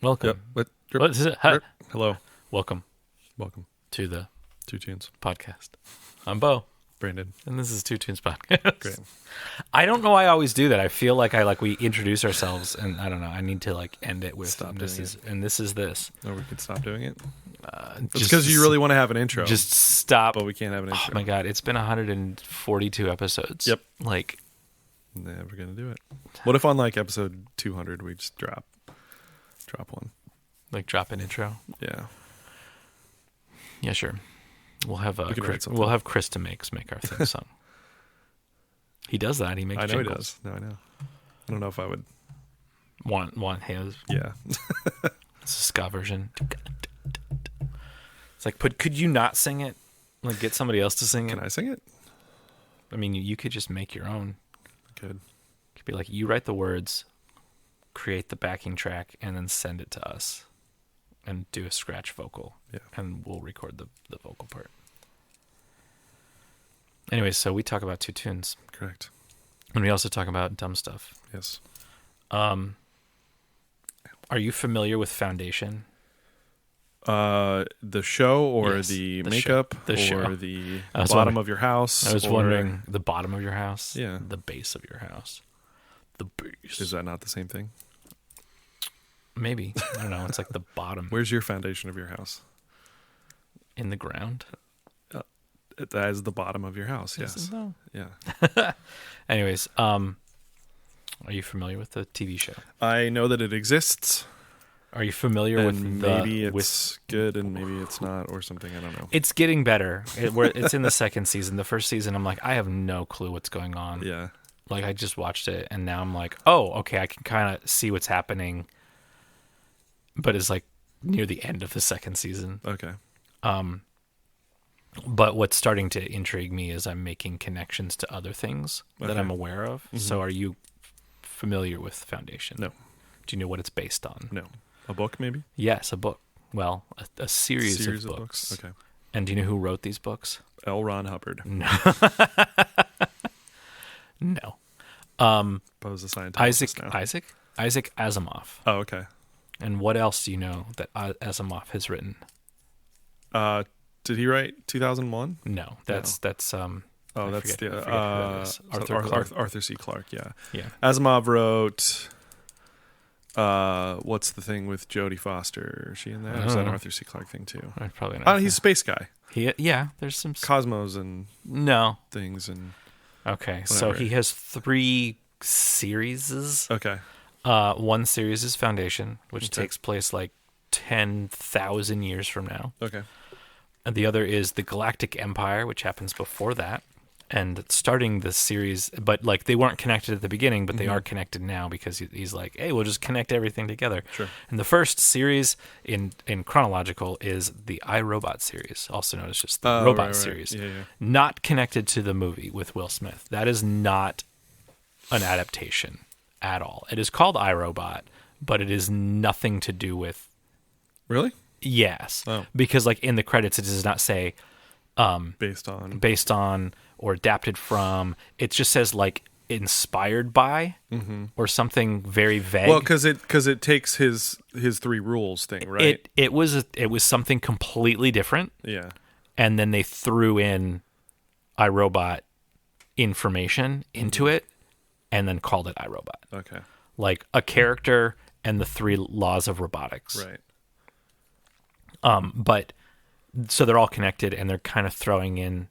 Welcome. Yep. What is it? Hi. Hello. Welcome Welcome. to the Two Tunes. podcast. I'm Bo, Brandon. and this is Two Tunes Podcast. Great. I don't know why I always do that. I feel like we introduce ourselves, and I don't know. I need to end it with Stop this doing is and this is this. Or we could stop doing it. It's Just- because you really want to have an intro. Just stop. But we can't have an intro. Oh my god, it's been 142 episodes. Yep. Never gonna do it. What if on episode 200 we just drop one? Drop an intro. Yeah. Yeah, sure. We'll have We could write something. we'll have Chris to make our theme song. He does that. He makes. I know jingles. he does. No, I know. I don't know if I would. Want his. Yeah. It's a ska version. It's but could you not sing it? Get somebody else to sing it? Can I sing it? I mean, you could just make your own. Good. It could be you write the words, create the backing track, and then send it to us. And do a scratch vocal. Yeah. And we'll record the vocal part. Anyways, so we talk about two tunes. Correct. And we also talk about dumb stuff. Yes. Are you familiar with Foundation? The show or Yes, the the makeup show. The or show. the I was bottom wondering- of your house? I was or- wondering the bottom of your house. Yeah. The base of your house. The base. Is that not the same thing? Maybe. I don't know. It's the bottom Where's your foundation of your house? in the ground. That is the bottom of your house. Yes. No. Yeah. Anyways, are you familiar with the TV show? I know that it exists. Are you familiar And with maybe it's with good and maybe it's not or something. I don't know. It's getting better. It's in the second season. The first season, I'm I have no clue what's going on. Yeah. I just watched it, and now I'm oh, okay, I can kind of see what's happening. But it's near the end of the second season. Okay. But what's starting to intrigue me is I'm making connections to other things that Okay. I'm aware of. Mm-hmm. So are you familiar with Foundation? No. Do you know what it's based on? No. A book maybe? Yes, a book. Well, a series of books. Okay. And do you know who wrote these books? L. Ron Hubbard. No. No. Pose the scientist. Isaac Asimov. Oh, okay. And what else do you know that Asimov has written? Did he write 2001? No, that's Oh, I that's forget- the I forget who that is. Arthur Clarke. Arthur C. Clarke. Yeah. Yeah. Asimov wrote. What's the thing with Jodie Foster? Is she in that? Or is that an Arthur C. Clarke thing too? Probably not. He's a space guy. There's some Cosmos and no. things and. Okay, so Whatever. he has 3 series. Okay. One series is Foundation, which Okay. takes place 10,000 years from now. Okay. And the other is the Galactic Empire, which happens before that. And starting the series, but they weren't connected at the beginning, but they are connected now because he's hey, we'll just connect everything together. Sure. And the first series in chronological is the iRobot series, also known as just the Robot right. series. Yeah. Not connected to the movie with Will Smith. That is not an adaptation at all. It is called iRobot, but it is nothing to do with. Really? Yes. Oh. Because in the credits it does not say Based on. or adapted from. It just says inspired by or something very vague. Well, because it takes his 3 rules thing, right? It was something completely different, Yeah. and then they threw in iRobot information into it, and then called it iRobot. Okay. A character and the 3 laws of robotics. Right. But so they're all connected, and they're kind of throwing in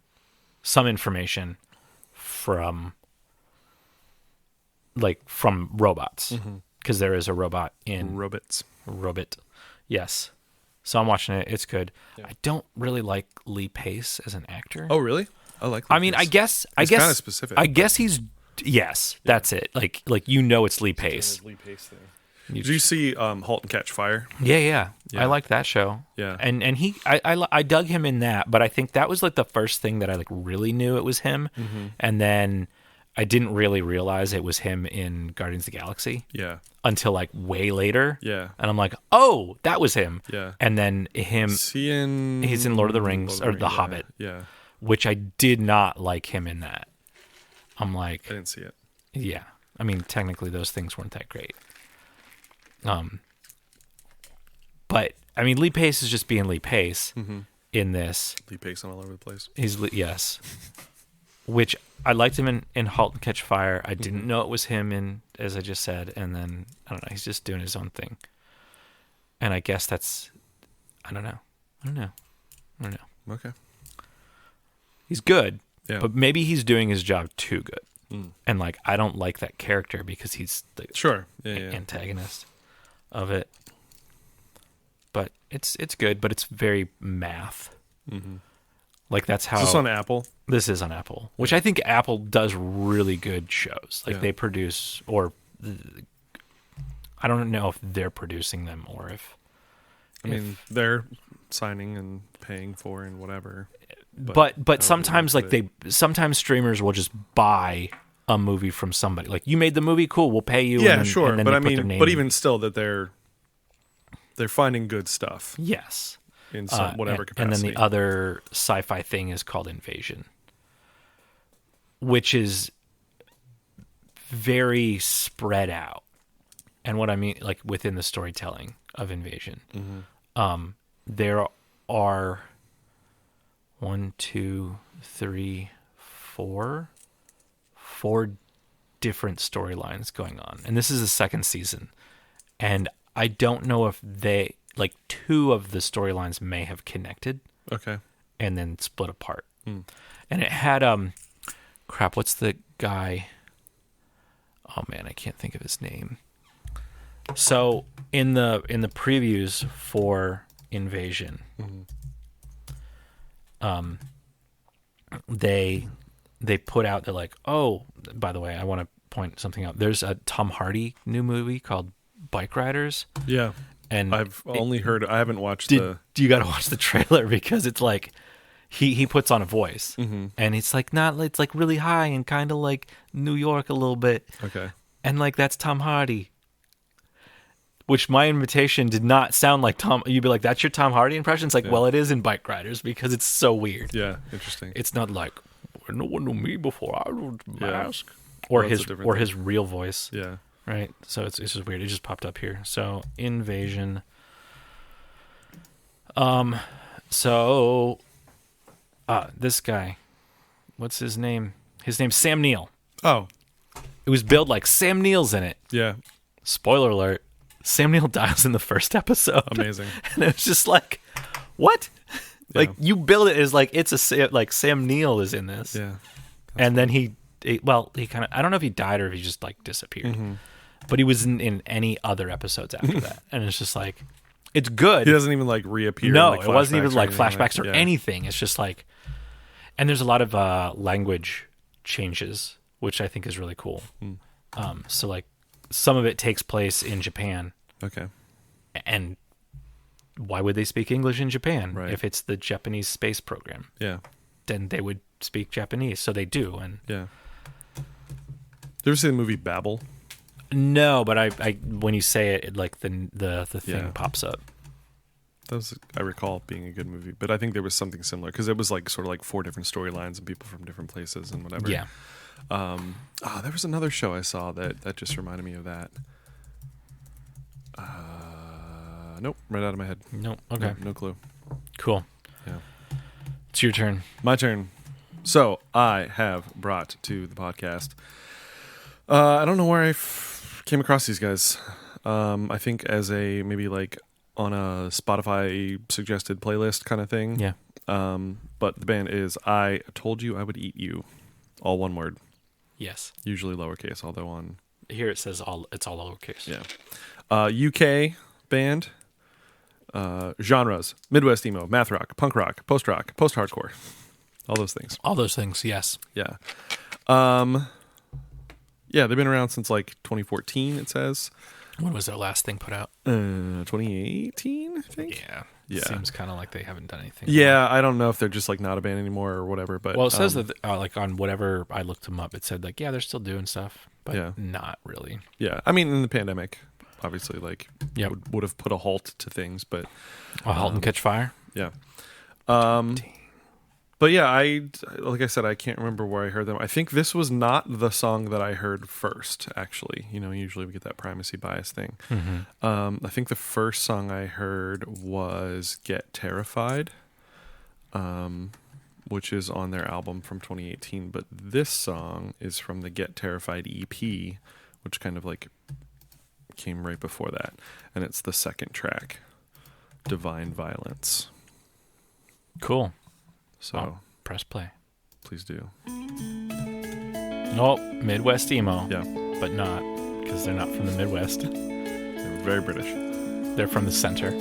some information from robots, because there is a robot in Robots. Robot. Yes. So I'm watching it. It's good. Yeah. I don't really like Lee Pace as an actor. Oh, really? I like. I mean, I guess kind of specific. I guess he's that's it. It's Lee Pace. Lee Pace thing. Did you see *Halt and Catch Fire*? Yeah. I liked that show. Yeah. And I dug him in that, but I think that was the first thing that I really knew it was him. Mm-hmm. And then I didn't really realize it was him in Guardians of the Galaxy Yeah. until way later. Yeah. And I'm oh, that was him. Yeah. And then He's in Lord of the Rings or The Hobbit. Yeah. Which I did not like him in that. I'm I didn't see it. yeah. I mean, technically those things weren't that great. But I mean, Lee Pace is just being Lee Pace in this. Lee Pace all over the place. Yes, which I liked him in *Halt and Catch Fire*. I didn't know it was him in, as I just said, and then I don't know. He's just doing his own thing, and I guess that's, I don't know. Okay. He's good, Yeah. but maybe he's doing his job too good, and like I don't like that character because he's the Sure. Yeah. antagonist of it. But it's good, but it's very math. Like that's how Is this on Apple? This is on Apple, which I think Apple does really good shows. Like they produce, or I don't know if they're producing them or if. I mean, they're signing and paying for and whatever. But sometimes sometimes streamers will just buy a movie from somebody. Like, you made the movie, cool, we'll pay you. Yeah, and then, sure. And then But they I put their mean, name. but even still, that they're finding good stuff yes. in some whatever capacity. And then the other sci-fi thing is called Invasion, which is very spread out. And what I mean, like within the storytelling of Invasion, there are 1, 2, 3, 4 different storylines going on, and this is the second season. And I don't know if they, like, 2 of the storylines may have connected, Okay. and then split apart. And it had crap. What's the guy? Oh man, I can't think of his name. So in the previews for Invasion, they put out, they're like, oh, by the way, I want to point something out. There's a Tom Hardy new movie called Bike Riders. Yeah. And I've only heard. I haven't watched you got to watch the trailer, because it's like he puts on a voice, and it's like it's like really high and kind of like New York a little bit. Okay. And like, that's Tom Hardy. Which my invitation did not sound like Tom. You'd be like, that's your Tom Hardy impression? It's like, well, it is in Bike Riders, because it's so weird. Yeah. Interesting. It's not like, no one knew me before I was mask. Well, Or that's a different thing. his real voice. Yeah. Right? So it's just weird. It just popped up here. So, Invasion. This guy. What's his name? His name's Sam Neill. Oh. It was billed like Sam Neill's in it. Yeah. Spoiler alert. Sam Neill dies in the first episode. Amazing. And it was just like, what? Yeah. Like, you build it as like, like Sam Neill is in this. Yeah. And then he kind of, I don't know if he died or if he just like disappeared. But he was in any other episodes after that. And it's just like, it's good. He doesn't even like reappear. No, in, like, it wasn't even flashbacks like anything flashbacks or yeah. anything. It's just like, and there's a lot of language changes, which I think is really cool. So like, some of it takes place in Japan. Okay. And why would they speak English in Japan? Right. If it's the Japanese space program? Yeah. Then they would speak Japanese. So they do. And Yeah. You ever see the movie Babel? no, but I when you say it, like the thing Yeah. pops up. That was, I recall, being a good movie, but I think there was something similar because it was like sort of like 4 different storylines and people from different places and whatever. Yeah. There was another show I saw that just reminded me of that. Nope, right out of my head. No. Okay. No clue. Cool. Yeah. It's your turn. My turn. So I have brought to the podcast. I don't know where I came across these guys. I think as a maybe like on a Spotify suggested playlist kind of thing. Yeah. But the band is I Told You I Would Eat You, all one word, Yes. usually lowercase, although on Here it says it's all lowercase. yeah. UK band. Genres: Midwest emo, math rock, punk rock, post-hardcore, all those things. All those things. Yes. Yeah. Yeah, they've been around since like 2014, it says. When was their last thing put out? 2018, I think. Yeah. Yeah. Seems kind of like they haven't done anything. Yeah, I don't know if they're just like not a band anymore or whatever, but Well, it says that like on whatever I looked them up, it said like, yeah, they're still doing stuff, but Yeah. not really. yeah, I mean in the pandemic, obviously like Yep. would have put a halt to things, but A Halt and Catch Fire. yeah. But yeah, like I said, I can't remember where I heard them. I think this was not the song that I heard first, actually. Usually we get that primacy bias thing. I think the first song I heard was Get Terrified, which is on their album from 2018. But this song is from the Get Terrified EP, which kind of like came right before that. And it's the second track, Divine Violence. Cool. So I'll press play. Please do. Oh, Midwest emo. Yeah. But not, because they're not from the Midwest. They're very British. They're from the center.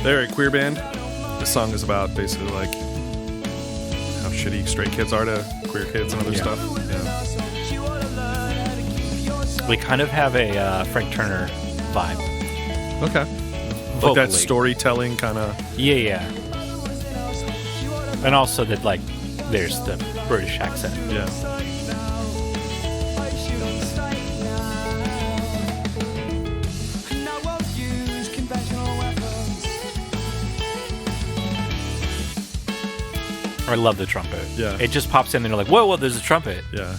They're a queer band. This song is about basically like how shitty straight kids are to queer kids and other stuff. Yeah. We kind of have a Frank Turner vibe. Okay. Vocally. Like that storytelling kind of. Yeah. And also that like there's the British accent. Yeah. I love the trumpet. Yeah. It just pops in and you're like, whoa, there's a trumpet. Yeah.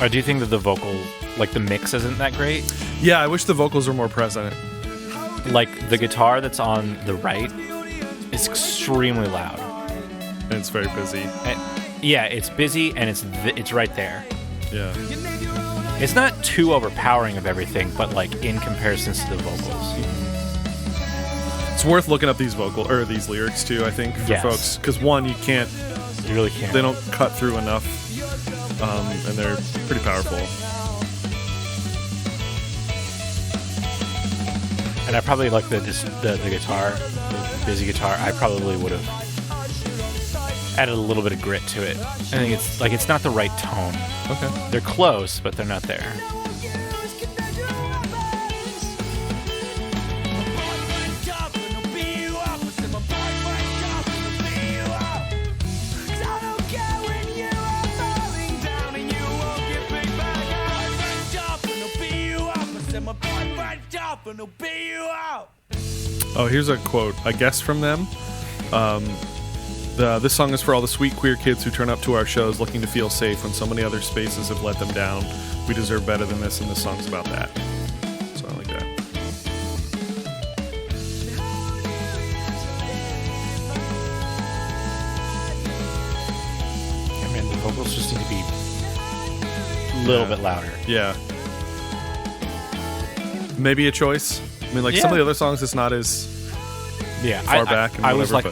Or do you think that the vocal, like the mix isn't that great? Yeah, I wish the vocals were more present. Like the guitar that's on the right is extremely loud. And it's very busy. Yeah, it's busy and it's right there. Yeah. It's not too overpowering of everything, but like in comparison to the vocals. It's worth looking up these these lyrics too, I think, for folks. Because one, you really can't. They don't cut through enough, and they're pretty powerful. And I probably like the guitar, the busy guitar. I probably would have added a little bit of grit to it. I think it's not the right tone. Okay. They're close, but they're not there. Oh, here's a quote, I guess, from them. This song is for all the sweet queer kids who turn up to our shows looking to feel safe when so many other spaces have let them down. We deserve better than this, and this song's about that. So I like that. Yeah, man, the vocals just need to be a little bit louder. Yeah. Maybe a choice. I mean, like some of the other songs, it's not as far back. And I whatever, was like,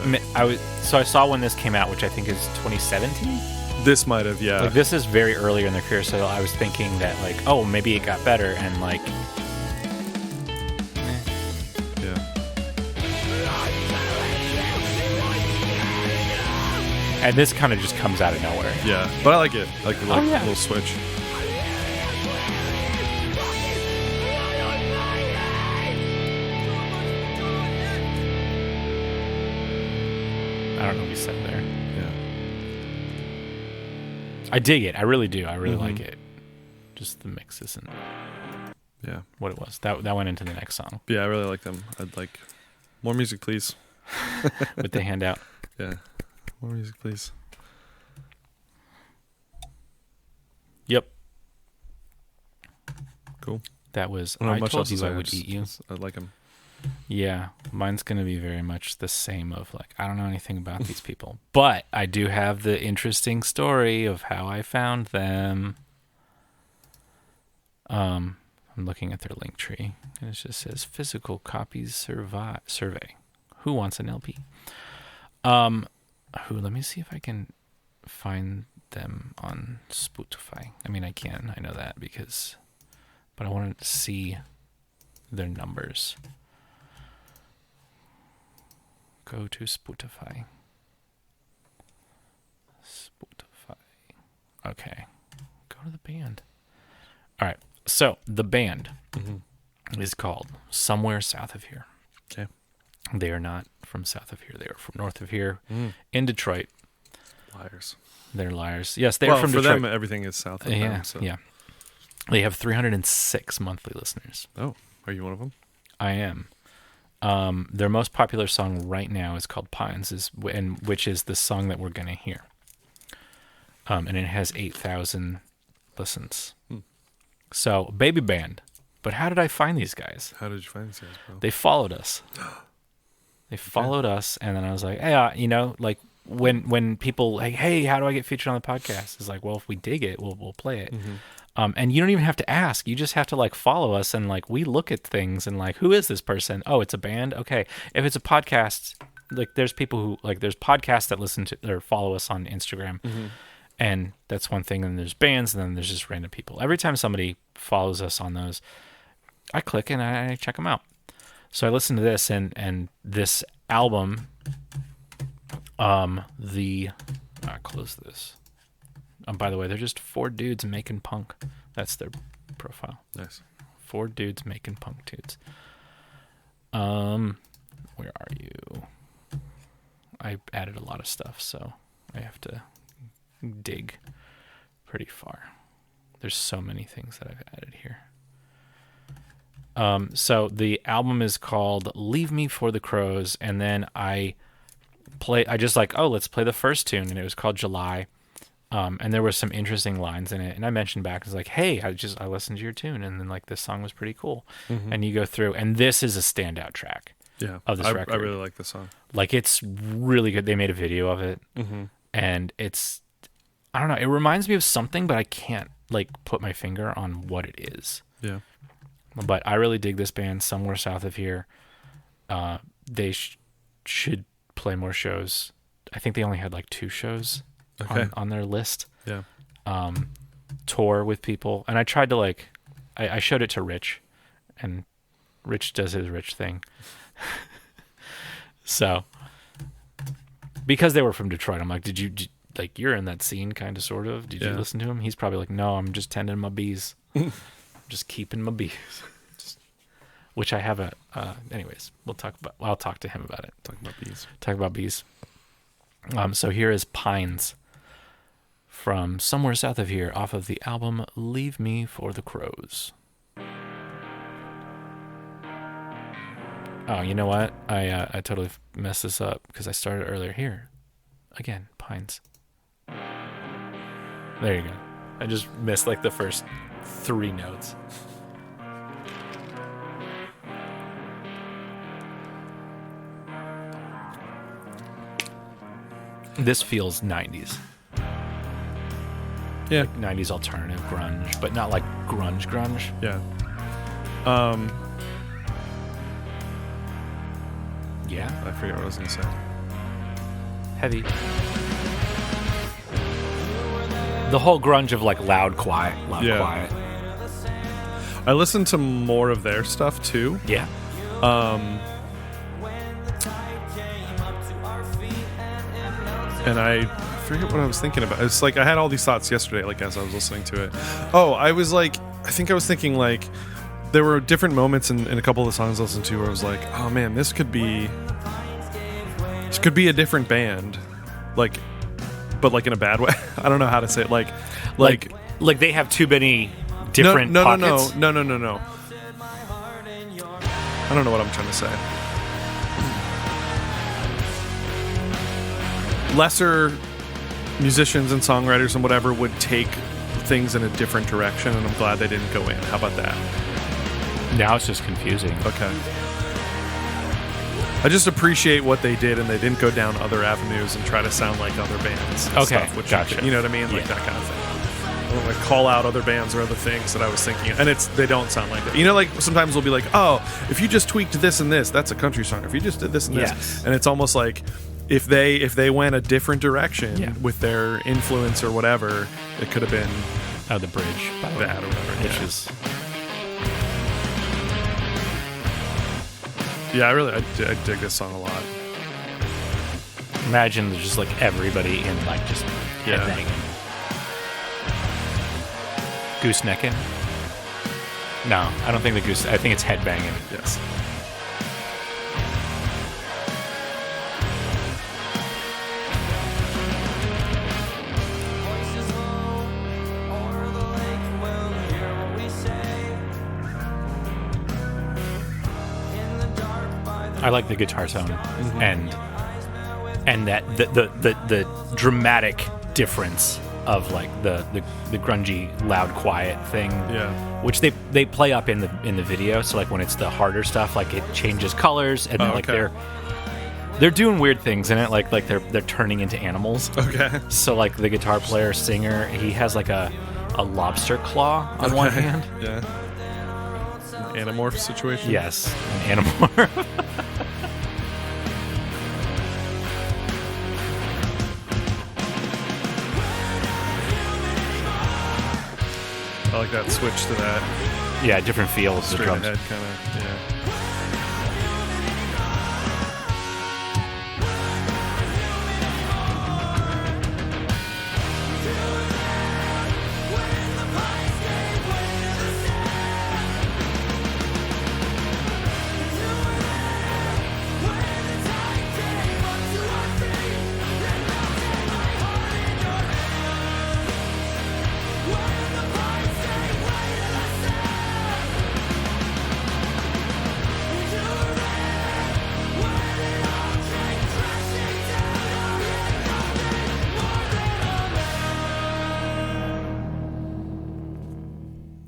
so I saw when this came out, which I think is 2017. This might have, yeah. Like this is very early in their career, so I was thinking that like, oh, maybe it got better, and like, yeah. And this kind of just comes out of nowhere. Yeah, but I like it. I like the little switch. I don't know what he said there. Yeah. I dig it. I really do. I really like it. Just the mix isn't what it was. That went into the next song. Yeah, I really like them. I'd like more music, please. With the handout. Yeah. More music, please. Yep. Cool. That was I Told You I Would Eat You. I like them. Yeah, mine's going to be very much the same of like, I don't know anything about these people, but I do have the interesting story of how I found them. I'm looking at their link tree and it just says physical copies survey. Who wants an LP? Let me see if I can find them on Spotify. I mean, I can, I know that but I wanted to see their numbers. Go to Spotify. Okay. Go to the band. All right. So the band is called Somewhere South of Here. Okay. They are not from south of here. They are from north of here in Detroit. Liars. They're liars. Yes, they are from for Detroit. them, everything is south of Yeah, them. So. yeah. They have 306 monthly listeners. Oh, are you one of them? I am. Their most popular song right now is called Pines, which is the song that we're going to hear. And it has 8,000 listens. So, baby band. But how did I find these guys? How did you find these guys, bro? They followed us. They followed us, and then I was like, hey, like when people like, hey, how do I get featured on the podcast? It's like, well, if we dig it, we'll play it. And you don't even have to ask. You just have to like follow us, and like we look at things and like, who is this person? Oh, it's a band. Okay, if it's a podcast, like there's people who like there's podcasts that listen to or follow us on Instagram, and that's one thing. And there's bands, and then there's just random people. Every time somebody follows us on those, I click and I check them out. So I listened to this and this album. Close this. By the way, they're just 4 dudes making punk. That's their profile. Nice. 4 dudes making punk dudes. Where are you? I added a lot of stuff, so I have to dig pretty far. There's so many things that I've added here. So the album is called Leave Me for the Crows, and then I just like, let's play the first tune, and it was called July. And there were some interesting lines in it, and I mentioned back, I was like, hey, I listened to your tune, and then like this song was pretty cool. And you go through, and this is a standout track of this record. I really like this song. Like, it's really good. They made a video of it, and it's, I don't know, it reminds me of something, but I can't like put my finger on what it is. Yeah. But I really dig this band, somewhere south of here. They should play more shows. I think they only had like 2 shows on their list. Yeah. Tour with people. And I tried to like, I showed it to Rich, and Rich does his Rich thing. So, because they were from Detroit, I'm like, like, you're in that scene kind of, sort of. Did you listen to him? He's probably like, no, I'm just tending my bees. Just keeping my bees. Which I have anyways, I'll talk to him about it. Talk about bees. So here is Pines from somewhere south of here off of the album Leave Me for the Crows. Oh, you know what? I totally messed this up because I started earlier. Here. Again, Pines. There you go. I just missed like the first 3 notes. This feels 90s. Yeah. Like 90s alternative grunge, but not like grunge. Yeah. Yeah. I forget what I was going to say. Heavy. The whole grunge of like loud, quiet. I listened to more of their stuff too. Yeah. And I forget what I was thinking about. It's like I had all these thoughts yesterday, like as I was listening to it. Oh, I was thinking like there were different moments in a couple of the songs I listened to where I was like, oh man, this could be a different band, like, but like in a bad way. I don't know how to say it. Like they have too many different pockets. No. I don't know what I'm trying to say. Lesser musicians and songwriters and whatever would take things in a different direction, and I'm glad they didn't go in. How about that? Now it's just confusing. Okay. I just appreciate what they did, and they didn't go down other avenues and try to sound like other bands. And stuff, which gotcha. You know what I mean? Like that kind of thing. I don't want to call out other bands or other things that I was thinking, and they don't sound like that. You know, like sometimes we'll be like, oh, if you just tweaked this and this, that's a country song. If you just did this and this, and it's almost like if they went a different direction with their influence or whatever, it could have been The Bridge, by the way, that or whatever. which is I dig this song a lot. imagine there's just like everybody in like just headbanging. Goosenecking? No, I don't think I think it's headbanging. Yes. I like the guitar tone and that the dramatic difference of like the grungy loud quiet thing, which they play up in the video. So like when it's the harder stuff, like it changes colors and then like they're doing weird things in it, like they're turning into animals. Okay. So like the guitar player singer, he has like a lobster claw on one hand. Yeah. An anamorph situation. Yes, an anamorph. I like that switch to that. Yeah, different feels. Straight the drums. ahead kind of. Yeah.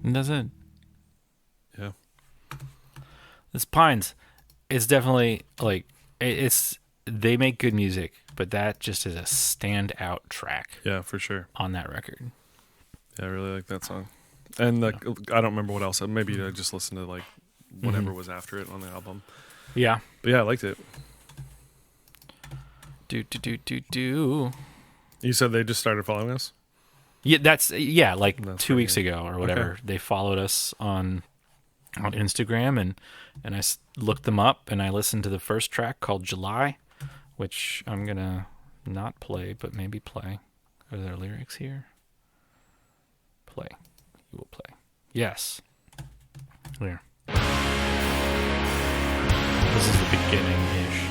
And that's it. Yeah. This Pines, it's definitely like they make good music, but that just is a standout track. Yeah, for sure. On that record. Yeah, I really like that song. And like, I don't remember what else. Maybe I just listened to like whatever was after it on the album. Yeah. But yeah, I liked it. Do. You said they just started following us? Yeah, that's like That's 2 weeks ago or whatever. Okay. They followed us on Instagram and I looked them up and I listened to the first track called July, which I'm gonna not play, but maybe play. Are there lyrics here? Play. You will play. Yes. Here. This is the beginning-ish.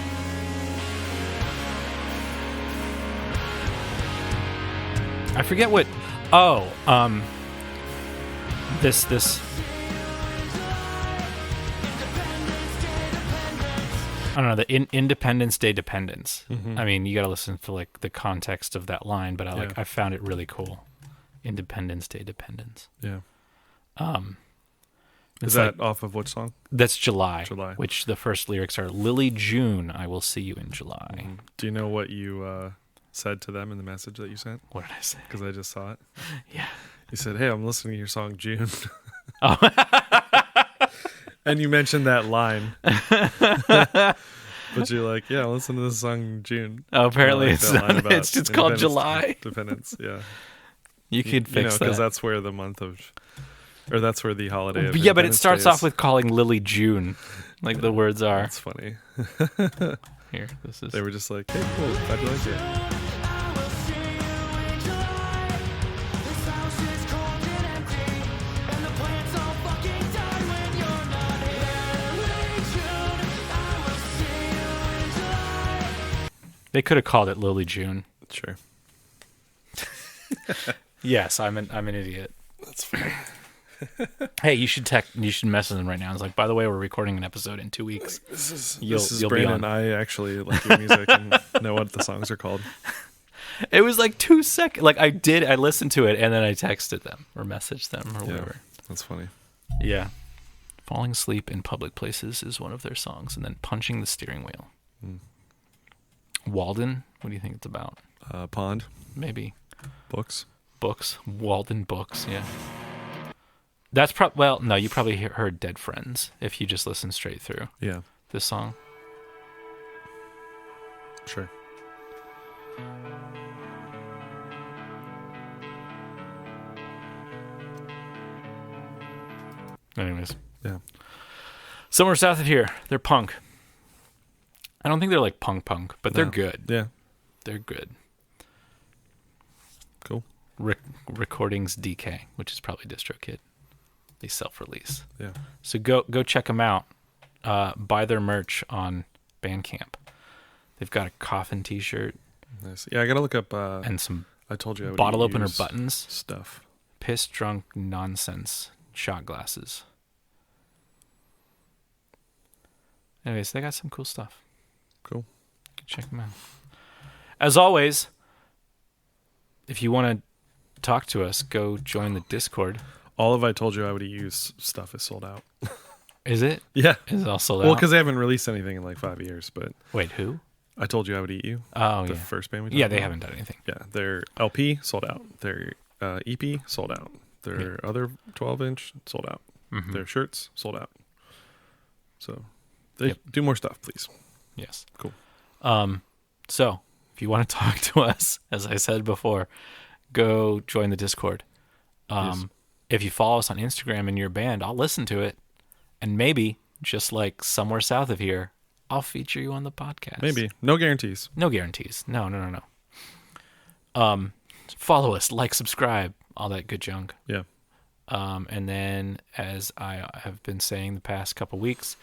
I forget what. Oh, this. I don't know, the Independence Day Dependence. Mm-hmm. I mean, you got to listen to like the context of that line, but I found it really cool. Independence Day Dependence. Yeah. Is that off of which song? That's July. July. Which the first lyrics are Lily June, I will see you in July. Mm-hmm. Do you know what you said to them in the message that you sent? What did I say? Because I just saw it. Yeah. You said, "Hey, I'm listening to your song June." Oh. And you mentioned that line. But you're like, "Yeah, listen to this song June." Oh, apparently like it's that line not. about It's just called Independence- July. Dependence, yeah. You could fix that. Because that's where the month of, or that's where the holiday of Yeah, but it Independence starts Day off is. with calling Lily June. Like the words are. That's funny. Here, this is. They were just like, "Hey, cool, glad you like it." They could have called it Lily June. Sure. Yes, I'm an idiot. That's funny. Hey, you should message them right now. It's like, by the way, we're recording an episode in 2 weeks. This You'll is be Brandon. on. I actually like your music and know what the songs are called. It was like 2 seconds. Like I listened to it and then I texted them or messaged them or whatever. That's funny. Yeah. Falling asleep in public places is one of their songs, and then punching the steering wheel. Mm. Walden, what do you think it's about? Pond. Maybe. Books. Walden Books, yeah. That's well, no, you probably heard Dead Friends if you just listen straight through. Yeah. This song. Sure. Anyways. Yeah. Somewhere south of here, they're punk. I don't think they're like punk, but they're good. Yeah. They're good. Cool. Recordings DK, which is probably DistroKid. They self-release. Yeah. So go check them out. Buy their merch on Bandcamp. They've got a coffin T-shirt. Nice. Yeah, I gotta look up. And some I told you I would bottle opener use buttons. stuff. Piss drunk nonsense shot glasses. Anyways, they got some cool stuff. Cool. Check them out. As always, if you want to talk to us, go join the Discord. All of I Told You I Would Eat You stuff is sold out. Is it? Yeah. Is it all sold out? Well, because they haven't released anything in like 5 years. But wait, who? I Told You I Would Eat You. Oh, the yeah. first band we talked Yeah, about. they haven't done anything. Yeah, their LP sold out. Their EP sold out. Their other 12-inch sold out. Mm-hmm. Their shirts sold out. So they do more stuff, please. Yes. Cool. So if you want to talk to us, as I said before, go join the Discord. Yes. If you follow us on Instagram and you're a band, I'll listen to it. And maybe, just like somewhere south of here, I'll feature you on the podcast. Maybe. No guarantees. No guarantees. No. Follow us, like, subscribe, all that good junk. Yeah. And then, as I have been saying the past couple weeks,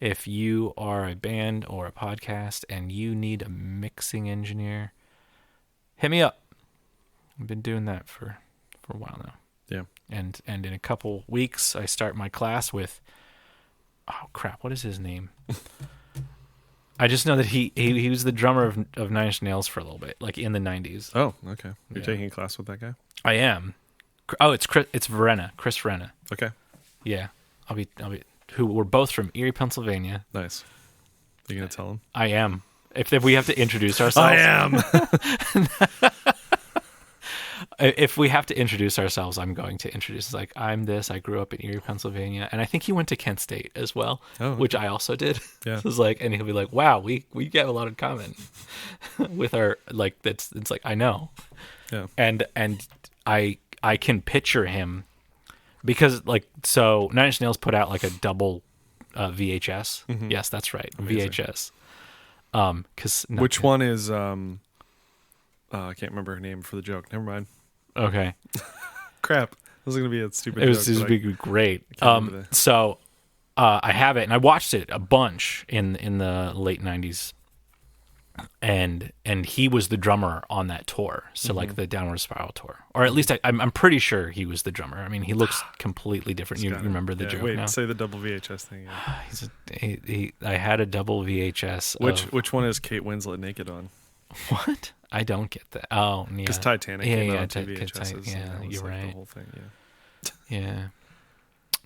if you are a band or a podcast and you need a mixing engineer, hit me up. I've been doing that for a while now. Yeah. And in a couple weeks, I start my class with, oh crap, what is his name? I just know that he was the drummer of Nine Inch Nails for a little bit, like in the 90s. Oh, okay. You're taking a class with that guy? I am. Oh, it's Verena, Chris Verena. Okay. Yeah, I'll be. Who we're both from Erie, Pennsylvania. Nice. You gonna tell him? I am. If we have to introduce ourselves, I am. If we have to introduce ourselves, I'm going to introduce. Like, I'm this. I grew up in Erie, Pennsylvania, and I think he went to Kent State as well, which I also did. Yeah. So it's like, and he'll be like, "Wow, we get a lot in common with our like." It's like I know. Yeah. And I can picture him because like so Nine Inch Nails put out like a double VHS. Mm-hmm. Yes, that's right, Amazing. VHS. Which one is I can't remember her name for the joke. Never mind. Okay. Crap. This is gonna be a stupid It joke. was be great. can't remember So I have it, and I watched it a bunch in the late 90s. And he was the drummer on that tour, so like the Downward Spiral tour, or at least I'm pretty sure he was the drummer. I mean, he looks completely different. You remember the joke wait, now? say the double VHS thing. Yeah. I had a double VHS. Which one is Kate Winslet naked on? What? I don't get that. Oh, yeah. Because Titanic came out on two Yeah, VHSs. yeah, you're like right. The whole thing. Yeah. Yeah.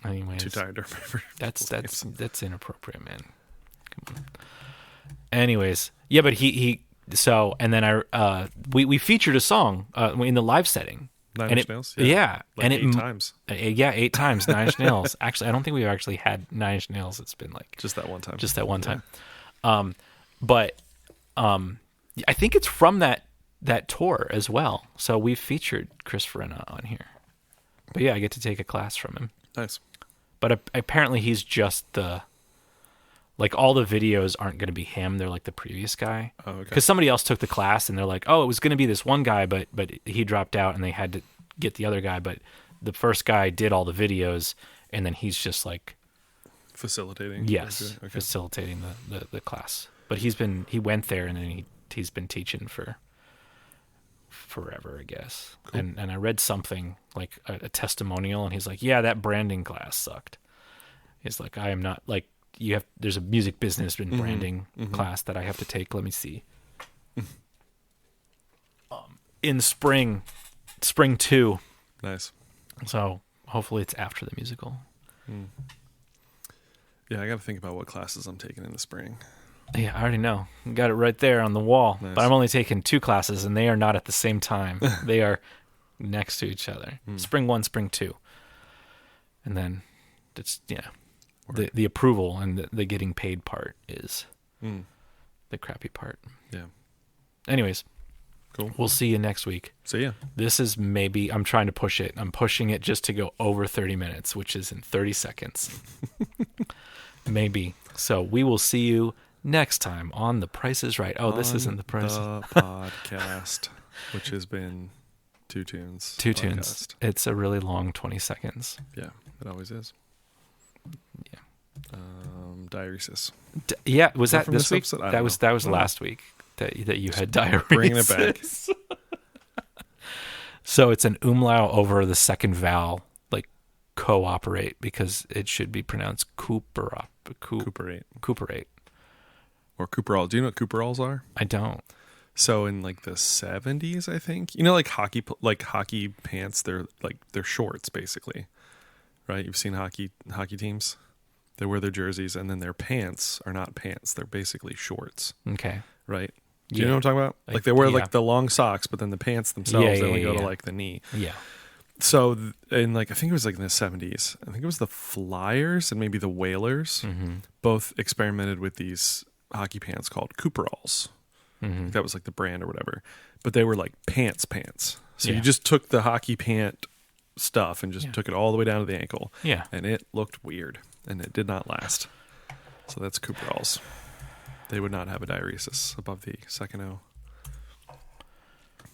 Anyways, Too tired to remember. that's inappropriate, man. Come on. Anyways, yeah, but he so and then we featured a song in the live setting. Nine Inch Nails. Yeah, like and 8 times. Yeah, 8 times Nine Inch Nails. Actually, I don't think we've actually had Nine Inch Nails. It's been like just that one time. Just that one time. But I think it's from that tour as well. So we featured Chris Verena on here. But yeah, I get to take a class from him. Nice. But apparently he's just like all the videos aren't going to be him. They're like the previous guy. Oh, okay. Because somebody else took the class and they're like, oh, it was going to be this one guy, but he dropped out and they had to get the other guy. But the first guy did all the videos and then he's just like facilitating. Yes, okay. facilitating the class. But he went there and then he's been teaching for forever, I guess. Cool. And I read something like a testimonial and he's like, yeah, that branding class sucked. He's like, I am not like, there's a music business and branding class that I have to take. Let me see. In spring 2. Nice. So hopefully it's after the musical. Yeah, I got to think about what classes I'm taking in the spring. Yeah, I already know. Got it right there on the wall. Nice. But I'm only taking 2 classes, and they are not at the same time. They are next to each other. Spring 1, spring 2. And then it's, the approval and the getting paid part is the crappy part. Yeah. Anyways. Cool. We'll see you next week. See ya. This is maybe, I'm trying to push it. I'm pushing it just to go over 30 minutes, which is in 30 seconds. Maybe. So we will see you next time on The Price is Right. Oh, this isn't The Price. The podcast, which has been 2 tunes. 2 tunes. It's a really long 20 seconds. Yeah, it always is. Yeah. Diuresis. Yeah, was that from this week? episode? That was last week that you had diarrhea. Bringing it back. So it's an umlaut over the second vowel, like cooperate because it should be pronounced Cooperate. Cooperate. Or Cooperall. Do you know what Cooperalls are? I don't. So in like the 70s, I think, you know, like hockey pants, they're shorts basically, right? You've seen hockey teams. They wear their jerseys, and then their pants are not pants. They're basically shorts. Okay. Right? Do you know what I'm talking about? Like they wear like the long socks, but then the pants themselves, they only go to like the knee. Yeah. So in like, I think it was like in the 70s, I think it was the Flyers and maybe the Whalers both experimented with these hockey pants called Cooperalls. That was like the brand or whatever. But they were like pants. So you just took the hockey pant stuff and just took it all the way down to the ankle. Yeah. And it looked weird. And it did not last. So that's Cooperalls. They would not have a diuresis above the second O.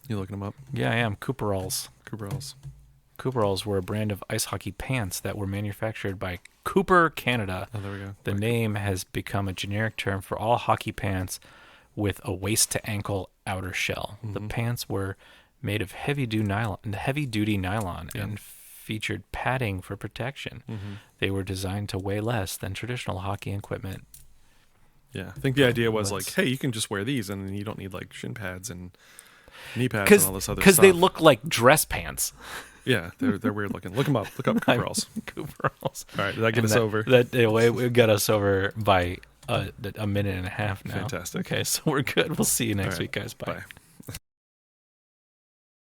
You looking them up? Yeah, I am. Cooperalls. Cooperalls were a brand of ice hockey pants that were manufactured by Cooper, Canada. Oh, there we go. The name has become a generic term for all hockey pants with a waist-to-ankle outer shell. The pants were made of heavy-duty nylon and featured padding for protection. They were designed to weigh less than traditional hockey equipment. Yeah, I think the idea was like, hey, you can just wear these, and then you don't need like shin pads and knee pads and all this other stuff. Because they look like dress pants. Yeah, they're weird looking. Look them up. Look up Cooperalls. Cooperalls. All right, did that get us over? It got us over by a minute and a half now. Fantastic. Okay, so we're good. We'll see you next week, guys. Bye.